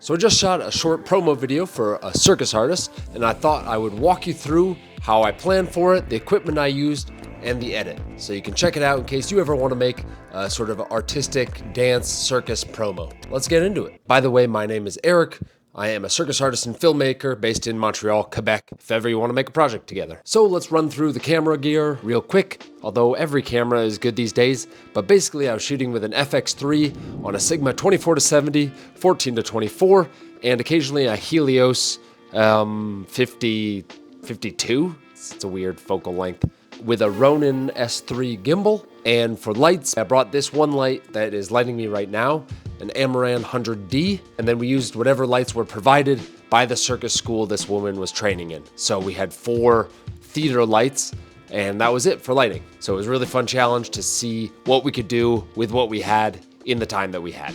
So I just shot a short promo video for a circus artist, and I thought I would walk you through how I planned for it, the equipment I used, and the edit. So you can check it out in case you ever want to make a sort of artistic dance circus promo. Let's get into it. By the way, my name is Eric. I am a circus artist and filmmaker based in Montreal, Quebec, if ever you want to make a project together. So let's run through the camera gear real quick, although every camera is good these days. But basically I was shooting with an Fx3 on a Sigma 24-70, 14-24, and occasionally a Helios 52. It's a weird focal length. With a Ronin S3 gimbal. And for lights, I brought this one light that is lighting me right now, an Amaran 100D, and then we used whatever lights were provided by the circus school this woman was training in. So we had 4 theater lights, and that was it for lighting. So it was a really fun challenge to see what we could do with what we had in the time that we had.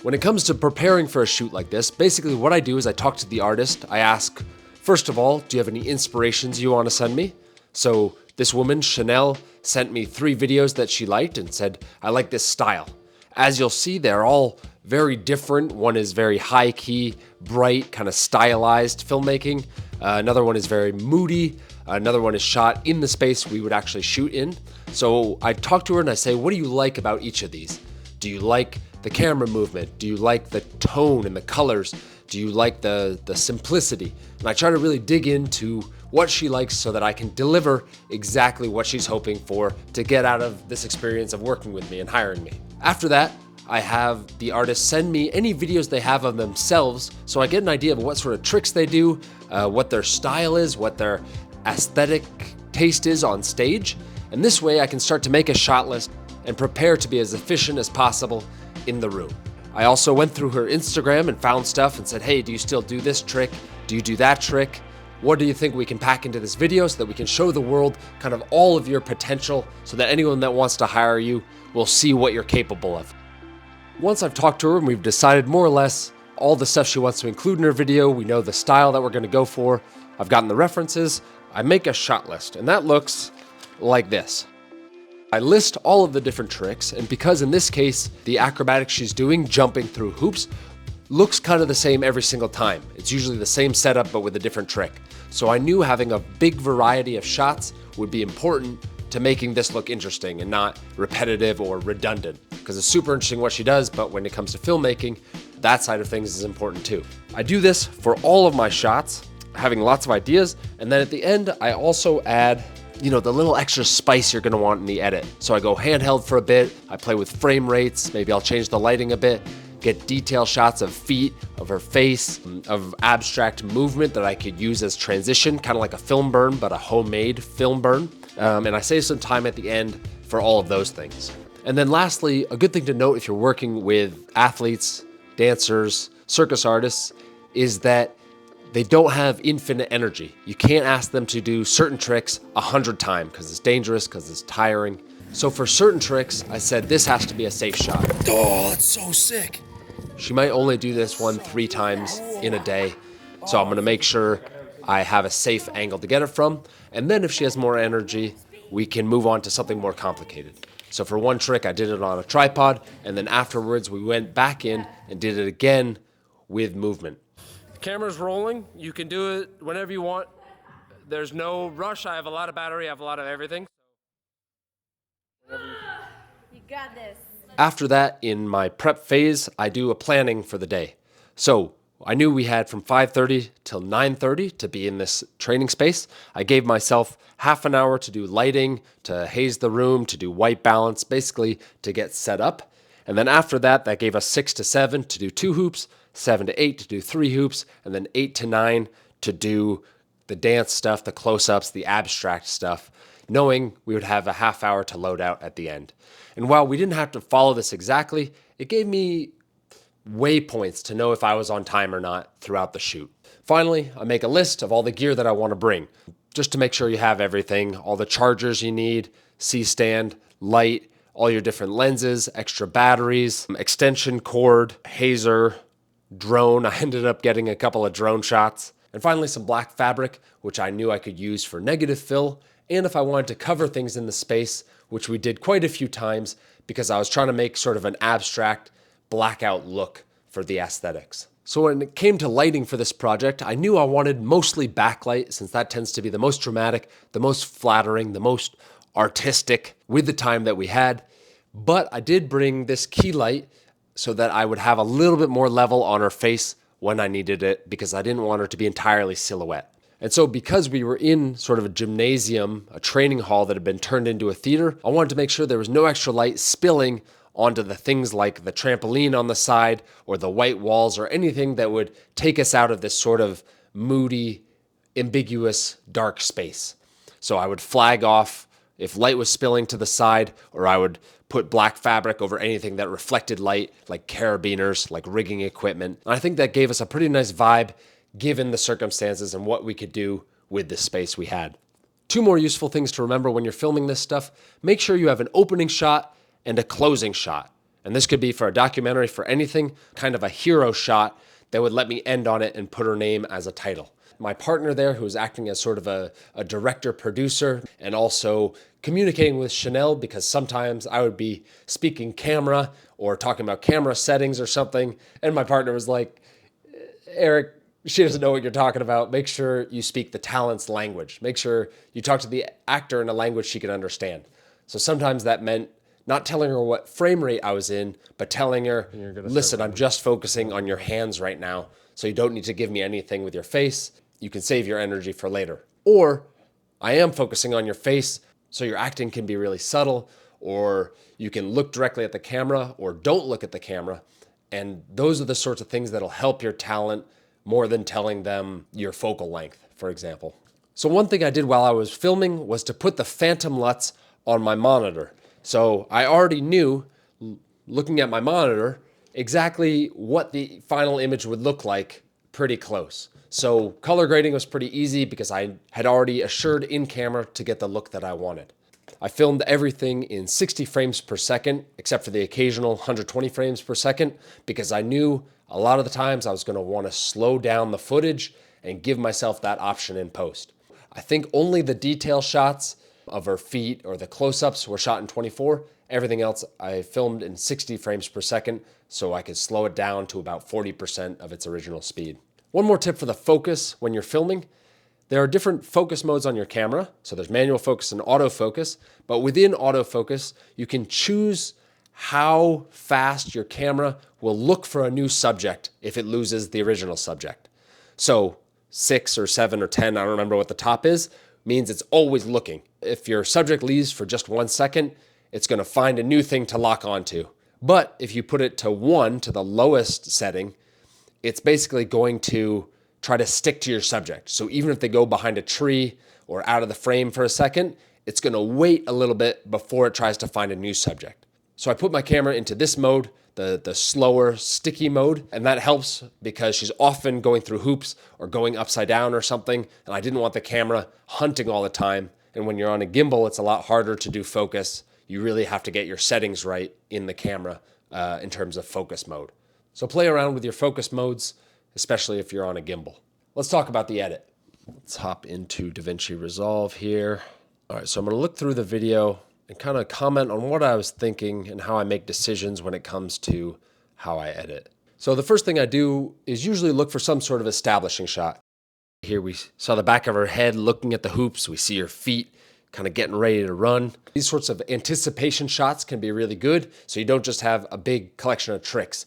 When it comes to preparing for a shoot like this, basically what I do is I talk to the artist. I ask, first of all, do you have any inspirations you want to send me? So this woman, Chanel, sent me 3 videos that she liked and said, I like this style. As you'll see, they're all very different. One is very high key, bright, kind of stylized filmmaking. Another one is very moody. Another one is shot in the space we would actually shoot in. So I talk to her and I say, what do you like about each of these? Do you like the camera movement? Do you like the tone and the colors? Do you like the simplicity? And I try to really dig into what she likes so that I can deliver exactly what she's hoping for to get out of this experience of working with me and hiring me. After that, I have the artist send me any videos they have of themselves so I get an idea of what sort of tricks they do, what their style is, what their aesthetic taste is on stage. And this way I can start to make a shot list and prepare to be as efficient as possible in the room. I also went through her Instagram and found stuff and said, hey, do you still do this trick? Do you do that trick? What do you think we can pack into this video so that we can show the world kind of all of your potential so that anyone that wants to hire you will see what you're capable of. Once I've talked to her and we've decided more or less all the stuff she wants to include in her video, we know the style that we're going to go for, I've gotten the references, I make a shot list, and that looks like this. I list all of the different tricks, and because in this case, the acrobatics she's doing, jumping through hoops, looks kind of the same every single time. It's usually the same setup, but with a different trick. So I knew having a big variety of shots would be important to making this look interesting and not repetitive or redundant. Because it's super interesting what she does, but when it comes to filmmaking, that side of things is important too. I do this for all of my shots, having lots of ideas, and then at the end, I also add the little extra spice you're gonna want in the edit. So I go handheld for a bit, I play with frame rates, maybe I'll change the lighting a bit, get detail shots of feet, of her face, of abstract movement that I could use as transition, kind of like a film burn, but a homemade film burn. And I save some time at the end for all of those things. And then lastly, a good thing to note if you're working with athletes, dancers, circus artists, is that they don't have infinite energy. You can't ask them to do certain tricks 100 times because it's dangerous, because it's tiring. So for certain tricks, I said this has to be a safe shot. Oh, that's so sick. She might only do this 3 times in a day. So I'm gonna make sure I have a safe angle to get it from. And then if she has more energy, we can move on to something more complicated. So for one trick, I did it on a tripod, and then afterwards we went back in and did it again with movement. The camera's rolling. You can do it whenever you want. There's no rush. I have a lot of battery. I have a lot of everything. You got this. After that, in my prep phase, I do a planning for the day. So I knew we had from 5:30 till 9:30 to be in this training space. I gave myself half an hour to do lighting, to haze the room, to do white balance, basically to get set up. And then after that, that gave us 6 to 7 to do 2 hoops, 7 to 8 to do 3 hoops, and then 8 to 9 to do the dance stuff, the close-ups, the abstract stuff, knowing we would have a half hour to load out at the end. And while we didn't have to follow this exactly, it gave me waypoints to know if I was on time or not throughout the shoot. Finally, I make a list of all the gear that I want to bring, just to make sure you have everything, all the chargers you need, C-stand, light, all your different lenses, extra batteries, extension cord, hazer, drone. I ended up getting a couple of drone shots. And finally, some black fabric, which I knew I could use for negative fill, and if I wanted to cover things in the space, which we did quite a few times because I was trying to make sort of an abstract blackout look for the aesthetics. So when it came to lighting for this project, I knew I wanted mostly backlight since that tends to be the most dramatic, the most flattering, the most artistic with the time that we had. But I did bring this key light so that I would have a little bit more level on her face when I needed it because I didn't want her to be entirely silhouette. And so because we were in sort of a gymnasium, a training hall that had been turned into a theater, I wanted to make sure there was no extra light spilling onto the things like the trampoline on the side or the white walls or anything that would take us out of this sort of moody, ambiguous, dark space. So I would flag off if light was spilling to the side, or I would put black fabric over anything that reflected light, like carabiners, like rigging equipment. And I think that gave us a pretty nice vibe given the circumstances and what we could do with the space we had. Two more useful things to remember when you're filming this stuff. Make sure you have an opening shot and a closing shot. And this could be for a documentary, for anything, kind of a hero shot that would let me end on it and put her name as a title. My partner there, who was acting as sort of a director producer and also communicating with Chanel, because sometimes I would be speaking camera or talking about camera settings or something. And my partner was like, Eric, she doesn't know what you're talking about. Make sure you speak the talent's language. Make sure you talk to the actor in a language she can understand. So sometimes that meant not telling her what frame rate I was in, but telling her, listen, I'm just focusing on your hands right now, so you don't need to give me anything with your face. You can save your energy for later. Or I am focusing on your face, so your acting can be really subtle, or you can look directly at the camera or don't look at the camera. And those are the sorts of things that'll help your talent more than telling them your focal length, for example. So one thing I did while I was filming was to put the phantom LUTs on my monitor. So I already knew, looking at my monitor, exactly what the final image would look like pretty close. So color grading was pretty easy because I had already assured in camera to get the look that I wanted. I filmed everything in 60 frames per second, except for the occasional 120 frames per second, because I knew a lot of the times I was going to want to slow down the footage and give myself that option in post. I think only the detail shots of her feet or the close-ups were shot in 24. Everything else I filmed in 60 frames per second so I could slow it down to about 40% of its original speed. One more tip for the focus when you're filming. There are different focus modes on your camera. So there's manual focus and autofocus, but within autofocus, you can choose how fast your camera will look for a new subject if it loses the original subject. So 6 or 7 or 10, I don't remember what the top is, means it's always looking. If your subject leaves for just 1 second, it's going to find a new thing to lock onto. But if you put it to 1, to the lowest setting, it's basically going to try to stick to your subject. So even if they go behind a tree or out of the frame for a second, it's going to wait a little bit before it tries to find a new subject. So I put my camera into this mode, the slower, sticky mode, and that helps because she's often going through hoops or going upside down or something, and I didn't want the camera hunting all the time. And when you're on a gimbal, it's a lot harder to do focus. You really have to get your settings right in the camera in terms of focus mode. So play around with your focus modes, especially if you're on a gimbal. Let's talk about the edit. Let's hop into DaVinci Resolve here. All right, so I'm going to look through the video and kind of comment on what I was thinking and how I make decisions when it comes to how I edit. So the first thing I do is usually look for some sort of establishing shot. Here we saw the back of her head looking at the hoops. We see her feet kind of getting ready to run. These sorts of anticipation shots can be really good, so you don't just have a big collection of tricks.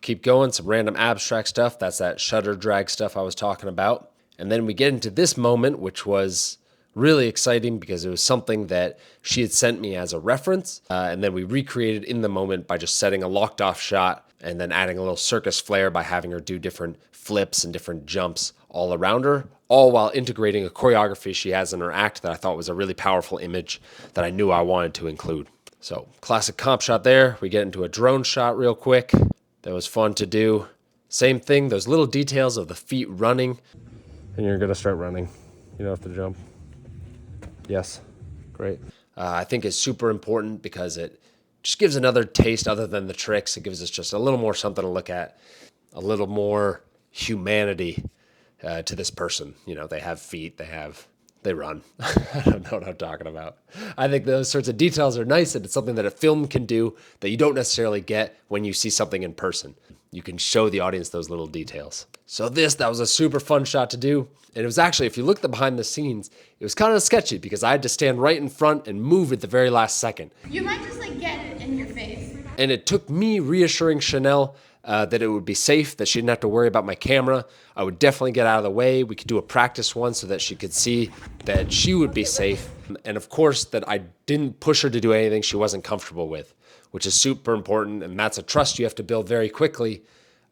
Keep going, some random abstract stuff. That's that shutter drag stuff I was talking about. And then we get into this moment, which was really exciting because it was something that she had sent me as a reference. And then we recreated in the moment by just setting a locked off shot and then adding a little circus flair by having her do different flips and different jumps all around her, all while integrating a choreography she has in her act that I thought was a really powerful image that I knew I wanted to include. So classic comp shot there. We get into a drone shot real quick. That was fun to do. Same thing, those little details of the feet running. And you're gonna start running. You don't have to jump. Yes, great. I think it's super important because it just gives another taste other than the tricks. It gives us just a little more something to look at, a little more humanity to this person. You know, they have feet, they run. I don't know what I'm talking about. I think those sorts of details are nice, and it's something that a film can do that you don't necessarily get when you see something in person. you can show the audience those little details. So that was a super fun shot to do. And it was actually, if you look at the behind the scenes, it was kind of sketchy because I had to stand right in front and move at the very last second. You might just like get it in your face. And it took me reassuring Chanel that it would be safe, that she didn't have to worry about my camera. I would definitely get out of the way. We could do a practice one so that she could see that she would be safe. And of course, that I didn't push her to do anything she wasn't comfortable with, which is super important. And that's a trust you have to build very quickly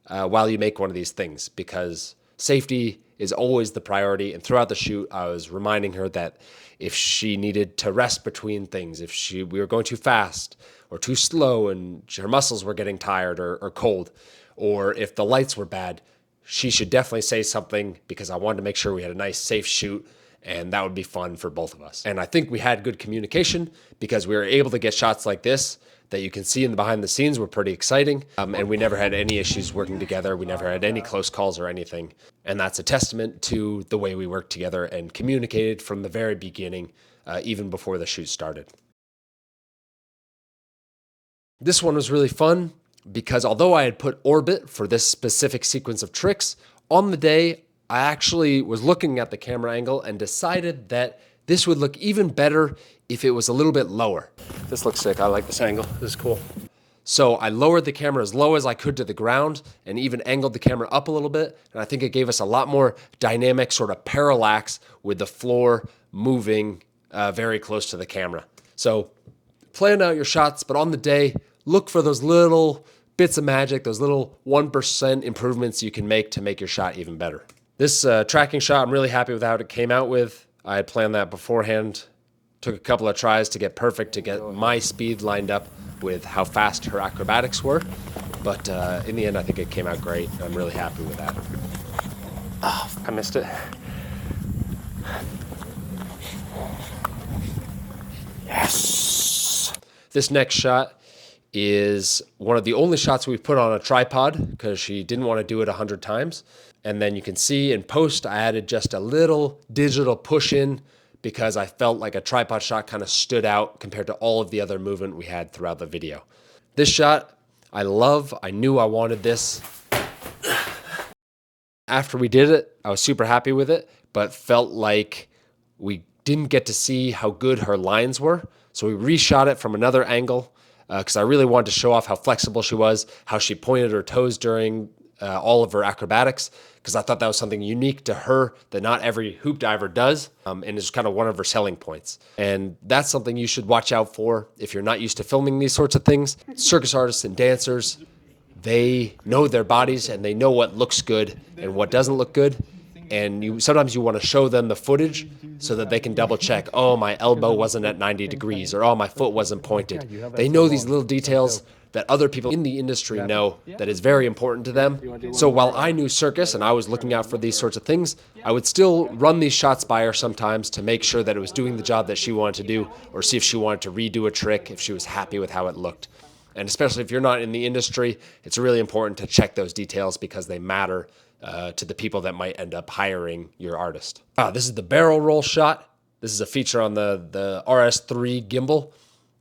while you make one of these things, because safety is always the priority. And throughout the shoot, I was reminding her that if she needed to rest between things, if we were going too fast or too slow and her muscles were getting tired or cold, or if the lights were bad, she should definitely say something, because I wanted to make sure we had a nice, safe shoot, and that would be fun for both of us. And I think we had good communication, because we were able to get shots like this that you can see in the behind the scenes were pretty exciting. And we never had any issues working together. We never had any close calls or anything. And that's a testament to the way we worked together and communicated from the very beginning, even before the shoot started. This one was really fun because although I had put orbit for this specific sequence of tricks, on the day, I actually was looking at the camera angle and decided that this would look even better if it was a little bit lower. This looks sick. I like this angle. This is cool. So I lowered the camera as low as I could to the ground and even angled the camera up a little bit. And I think it gave us a lot more dynamic sort of parallax with the floor moving very close to the camera. So plan out your shots, but on the day, look for those little bits of magic, those little 1% improvements you can make to make your shot even better. This tracking shot, I'm really happy with how it came out with. I had planned that beforehand. Took a couple of tries to get perfect, to get my speed lined up with how fast her acrobatics were. But in the end, I think it came out great. I'm really happy with that. Oh, I missed it. Yes. This next shot is one of the only shots we've put on a tripod because she didn't want to do it 100 times. And then you can see in post, I added just a little digital push in because I felt like a tripod shot kind of stood out compared to all of the other movement we had throughout the video. This shot, I love. I knew I wanted this. After we did it, I was super happy with it, but felt like we didn't get to see how good her lines were. So we reshot it from another angle because I really wanted to show off how flexible she was, how she pointed her toes during all of her acrobatics, because I thought that was something unique to her that not every hoop diver does, and is kind of one of her selling points. And that's something you should watch out for if you're not used to filming these sorts of things. Circus artists and dancers, they know their bodies and they know what looks good and what doesn't look good. And sometimes you want to show them the footage so that they can double check, oh, my elbow wasn't at 90 degrees, or oh, my foot wasn't pointed. They know these little details that other people in the industry know that is very important to them. So while I knew circus and I was looking out for these sorts of things, I would still run these shots by her sometimes to make sure that it was doing the job that she wanted to do, or see if she wanted to redo a trick, if she was happy with how it looked. And especially if you're not in the industry, it's really important to check those details because they matter to the people that might end up hiring your artist. This is the barrel roll shot. This is a feature on the RS3 gimbal.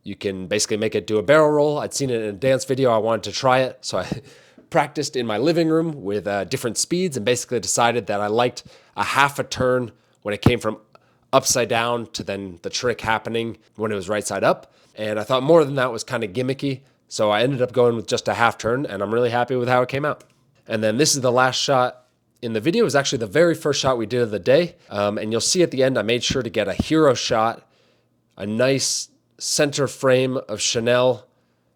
You can basically make it do a barrel roll. I'd seen it in a dance video. I wanted to try it. So I practiced in my living room with different speeds and basically decided that I liked a half a turn when it came from upside down to then the trick happening when it was right side up. And I thought more than that was kind of gimmicky. So I ended up going with just a half turn, and I'm really happy with how it came out. And then this is the last shot in the video. It was actually the very first shot we did of the day. And you'll see at the end, I made sure to get a hero shot, a nice center frame of Chanel,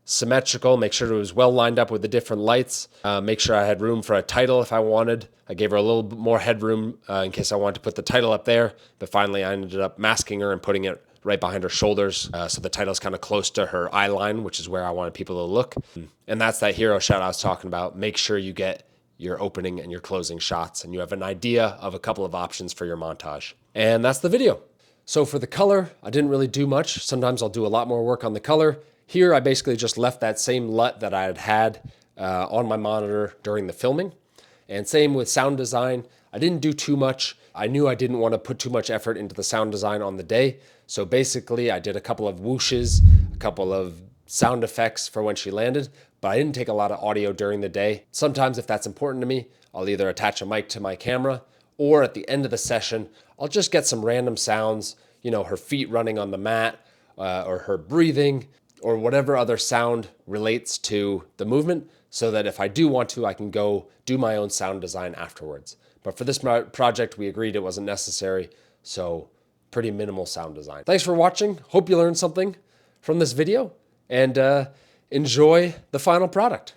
symmetrical, make sure it was well lined up with the different lights, make sure I had room for a title if I wanted. I gave her a little bit more headroom in case I wanted to put the title up there. But finally, I ended up masking her and putting it right behind her shoulders. So the title's kind of close to her eye line, which is where I wanted people to look. And that's that hero shot I was talking about. Make sure you get your opening and your closing shots, and you have an idea of a couple of options for your montage. And that's the video. So for the color, I didn't really do much. Sometimes I'll do a lot more work on the color. Here, I basically just left that same LUT that I had on my monitor during the filming. And same with sound design. I didn't do too much. I knew I didn't want to put too much effort into the sound design on the day. So basically, I did a couple of whooshes, a couple of sound effects for when she landed, but I didn't take a lot of audio during the day. Sometimes if that's important to me, I'll either attach a mic to my camera, or at the end of the session, I'll just get some random sounds, you know, her feet running on the mat, or her breathing, or whatever other sound relates to the movement, so that if I do want to, I can go do my own sound design afterwards. But for this project, we agreed it wasn't necessary, so pretty minimal sound design. Thanks for watching. Hope you learned something from this video, and enjoy the final product.